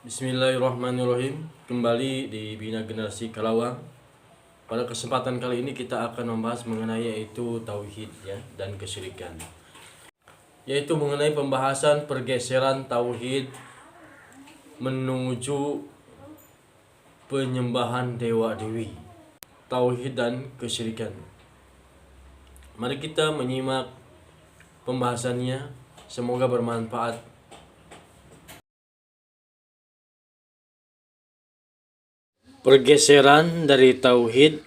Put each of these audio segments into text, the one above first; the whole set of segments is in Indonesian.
Bismillahirrahmanirrahim. Kembali di Bina Generasi Kalawang. Pada kesempatan kali ini kita akan membahas mengenai yaitu tauhid dan kesyirikan. Yaitu mengenai pembahasan pergeseran tauhid menuju penyembahan dewa dewi. Tauhid dan kesyirikan. Mari kita menyimak pembahasannya. Semoga bermanfaat. Pergeseran dari tauhid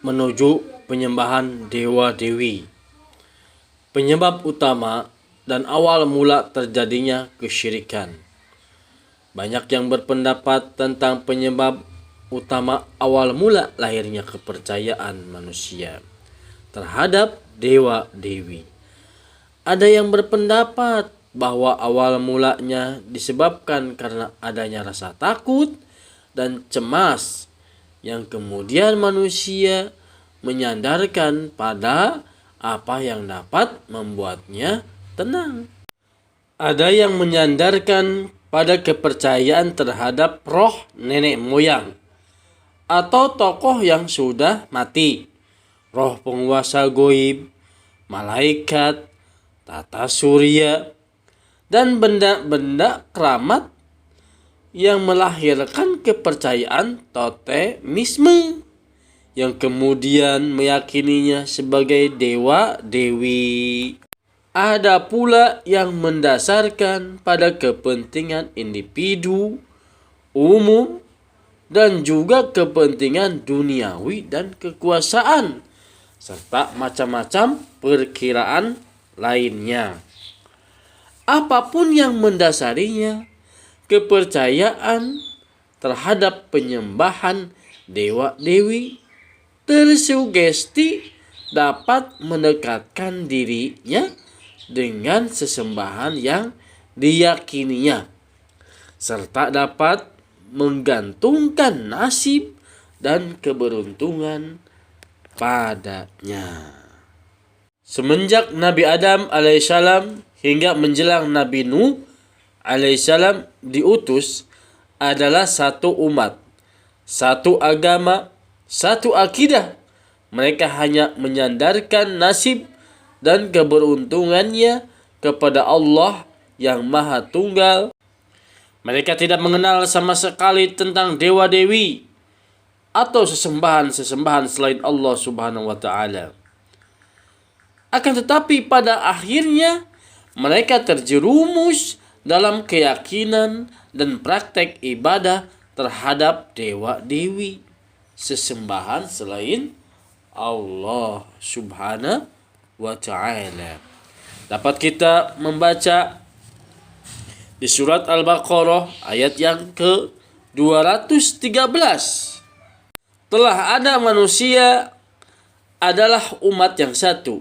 menuju penyembahan dewa-dewi. Penyebab utama dan awal mula terjadinya kesyirikan. Banyak yang berpendapat tentang penyebab utama awal mula lahirnya kepercayaan manusia terhadap dewa-dewi. Ada yang berpendapat bahwa awal mulanya disebabkan karena adanya rasa takut dan cemas yang kemudian manusia menyandarkan pada apa yang dapat membuatnya tenang. Ada yang menyandarkan pada kepercayaan terhadap roh nenek moyang atau tokoh yang sudah mati, roh penguasa goib, malaikat, tata surya, dan benda-benda keramat yang melahirkan kepercayaan totemisme yang kemudian meyakininya sebagai dewa-dewi. Ada pula yang mendasarkan pada kepentingan individu, umum, dan juga kepentingan duniawi dan kekuasaan, serta macam-macam perkiraan lainnya. Apapun yang mendasarinya, kepercayaan terhadap penyembahan dewa-dewi tersugesti dapat mendekatkan dirinya dengan sesembahan yang diyakininya, serta dapat menggantungkan nasib dan keberuntungan padanya. Semenjak Nabi Adam alaihissalam hingga menjelang Nabi Nuh alaihissalam diutus adalah satu umat, satu agama, satu akidah. Mereka hanya menyandarkan nasib dan keberuntungannya kepada Allah yang Maha Tunggal. Mereka tidak mengenal sama sekali tentang dewa-dewi atau sesembahan-sesembahan selain Allah Subhanahu wa taala. Akan tetapi pada akhirnya mereka terjerumus dalam keyakinan dan praktek ibadah terhadap dewa-dewi, sesembahan selain Allah Subhanahu wa ta'ala. Dapat kita membaca di surat Al-Baqarah ayat yang ke-213. Telah ada manusia adalah umat yang satu.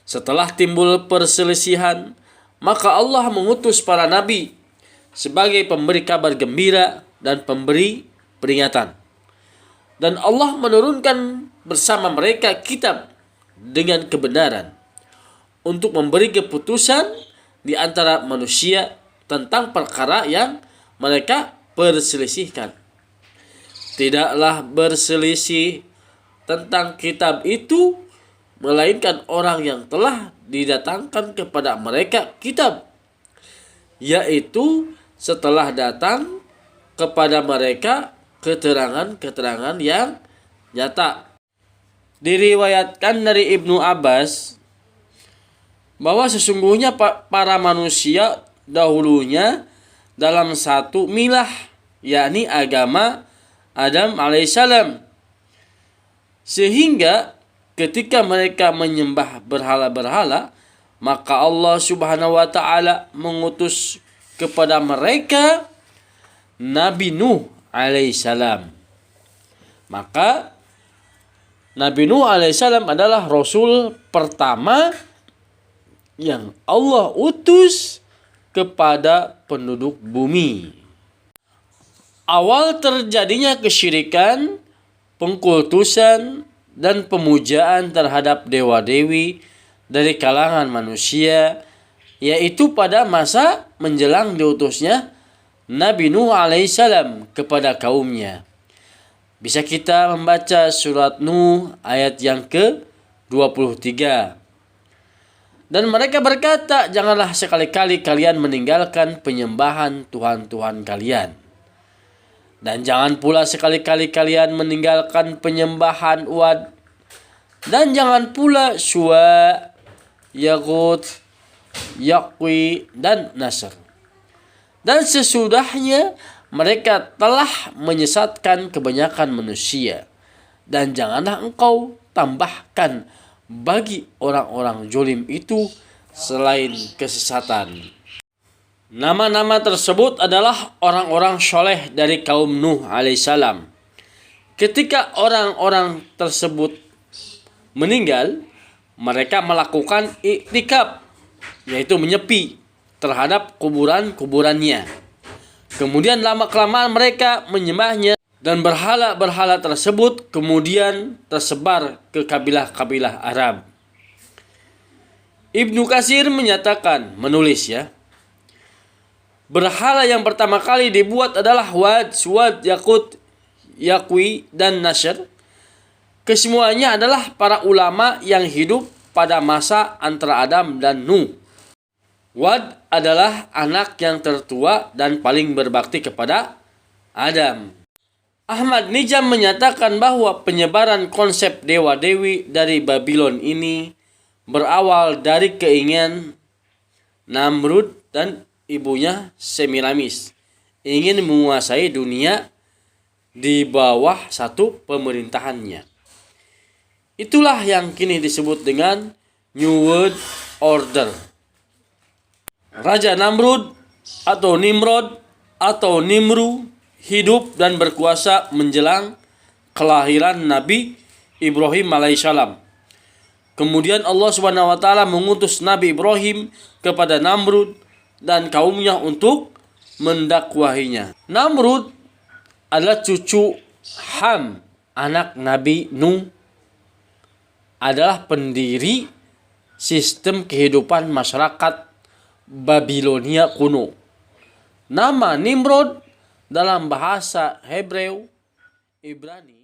Setelah timbul perselisihan, maka Allah mengutus para nabi sebagai pemberi kabar gembira dan pemberi peringatan. Dan Allah menurunkan bersama mereka kitab dengan kebenaran untuk memberi keputusan di antara manusia tentang perkara yang mereka perselisihkan. Tidaklah berselisih tentang kitab itu melainkan orang yang telah didatangkan kepada mereka kitab, yaitu setelah datang kepada mereka keterangan-keterangan yang nyata. Diriwayatkan dari Ibnu Abbas bahwa sesungguhnya para manusia dahulunya dalam satu milah, yakni agama Adam alaihissalam, sehingga ketika mereka menyembah berhala-berhala, maka Allah Subhanahu wa taala mengutus kepada mereka Nabi Nuh alaihissalam. Maka Nabi Nuh alaihissalam adalah rasul pertama yang Allah utus kepada penduduk bumi. Awal terjadinya kesyirikan, pengkultusan, dan pemujaan terhadap dewa-dewi dari kalangan manusia, yaitu pada masa menjelang diutusnya Nabi Nuh alaihissalam kepada kaumnya. Bisa kita membaca surat Nuh ayat yang ke-23. Dan mereka berkata, janganlah sekali-kali kalian meninggalkan penyembahan Tuhan-Tuhan kalian. Dan jangan pula sekali-kali kalian meninggalkan penyembahan Wad. Dan jangan pula Suwa, Yaghut, Yaqwi, dan Nasr. Dan sesudahnya mereka telah menyesatkan kebanyakan manusia. Dan janganlah engkau tambahkan bagi orang-orang zalim itu selain kesesatan. Nama-nama tersebut adalah orang-orang soleh dari kaum Nuh alaihissalam. Ketika orang-orang tersebut meninggal, mereka melakukan iktikaf, yaitu menyepi terhadap kuburan-kuburannya. Kemudian lama-kelamaan mereka menyembahnya, dan berhala-berhala tersebut kemudian tersebar ke kabilah-kabilah Arab. Ibnu Katsir menulis berhala yang pertama kali dibuat adalah Wad, Suwad, Yaqut, Yaqwi, dan Nasr. Kesemuanya adalah para ulama yang hidup pada masa antara Adam dan Nuh. Wad adalah anak yang tertua dan paling berbakti kepada Adam. Ahmad Nijam menyatakan bahwa penyebaran konsep dewa-dewi dari Babylon ini berawal dari keinginan Namrud dan ibunya Semiramis ingin menguasai dunia di bawah satu pemerintahannya. Itulah yang kini disebut dengan New World Order. Raja Namrud atau Nimrod atau Nimru hidup dan berkuasa menjelang kelahiran Nabi Ibrahim alaihissalam. Kemudian Allah Subhanahu wa taala mengutus Nabi Ibrahim kepada Namrud dan kaumnya untuk mendakwahinya. Namrud adalah cucu Ham, anak Nabi Nuh, adalah pendiri sistem kehidupan masyarakat Babilonia kuno. Nama Nimrod dalam bahasa Hebreu, Ibrani